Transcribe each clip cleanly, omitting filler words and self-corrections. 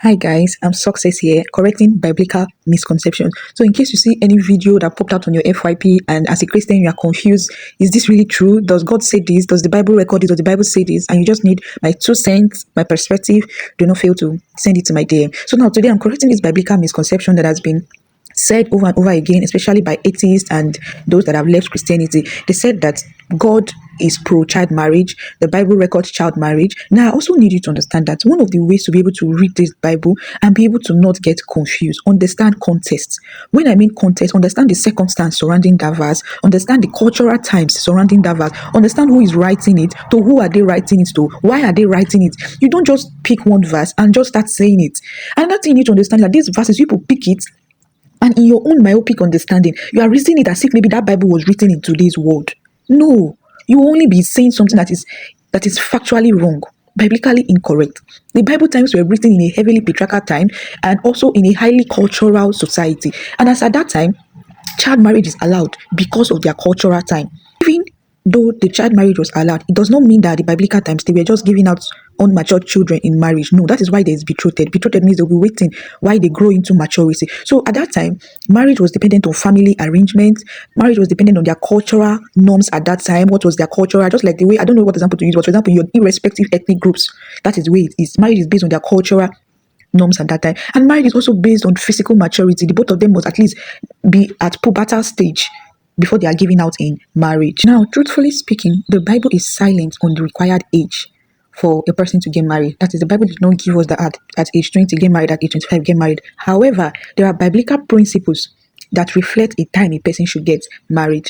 Hi guys, I'm Success here, correcting biblical misconceptions. So in case you see any video that popped out on your FYP and as a Christian you are confused, is this really true? Does God say this? Does the Bible record it? Does the Bible say this? And you just need my 2 cents, my perspective, do not fail to send it to my DM. So now today I'm correcting this biblical misconception that has been said over and over again, especially by atheists and those that have left Christianity. They said that God is pro-child marriage. The Bible records child marriage. Now, I also need you to understand that one of the ways to be able to read this Bible and be able to not get confused, understand context. When I mean context, understand the circumstance surrounding that verse, understand the cultural times surrounding that verse, understand who is writing it, to who are they writing it to, why are they writing it. You don't just pick one verse and just start saying it. Another thing you need to understand that these verses, people pick it and in your own myopic understanding, you are reading it as if maybe that Bible was written in today's world. No, you will only be saying something that is factually wrong, biblically incorrect. The Bible times were written in a heavily patriarchal time and also in a highly cultural society. And as at that time, child marriage is allowed because of their cultural time. Even though the child marriage was allowed, it does not mean that the biblical times they were just giving out unmatured children in marriage. No, that is why there is betrothed. Betrothed means they'll be waiting while they grow into maturity. So at that time, marriage was dependent on family arrangements. Marriage was dependent on their cultural norms at that time. What was their cultural? Just like the way, I don't know what example to use, but for example, your irrespective ethnic groups, that is the way it is. Marriage is based on their cultural norms at that time. And marriage is also based on physical maturity. The both of them must at least be at pubertal stage before they are giving out in marriage. Now, truthfully speaking, the Bible is silent on the required age for a person to get married. That is, the Bible did not give us that at age 20 get married, at age 25 get married. However, there are biblical principles that reflect a time a person should get married.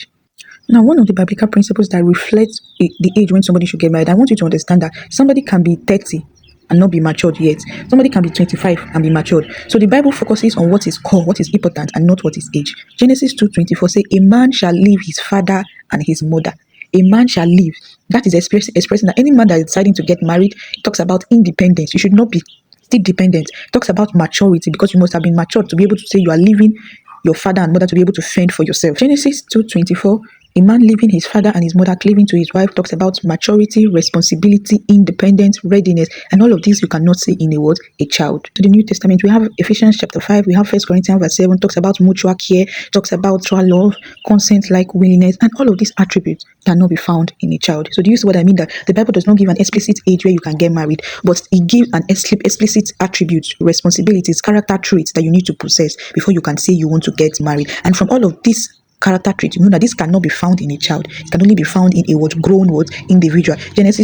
Now, one of the biblical principles that reflects the age when somebody should get married, I want you to understand that somebody can be 30 and not be matured yet. Somebody can be 25 and be matured. So the Bible focuses on what is core, what is important, and not what is age. Genesis 2:24 says, "A man shall leave his father and his mother." A man shall leave. That is expressing that any man that is deciding to get married, it talks about independence. You should not be still dependent. It talks about maturity because you must have been matured to be able to say you are leaving your father and mother to be able to fend for yourself. Genesis 2:24, a man leaving his father and his mother, cleaving to his wife, talks about maturity, responsibility, independence, readiness, and all of these you cannot say in a word, a child. To the New Testament, we have Ephesians chapter 5, we have 1 Corinthians verse 7, talks about mutual care, talks about true love, consent like willingness, and all of these attributes cannot be found in a child. So do you see what I mean? That the Bible does not give an explicit age where you can get married, but it gives an explicit attributes, responsibilities, character traits that you need to possess before you can say you want to get married. And from all of these character traits, you know that this cannot be found in a child. It can only be found in a grown individual. Genesis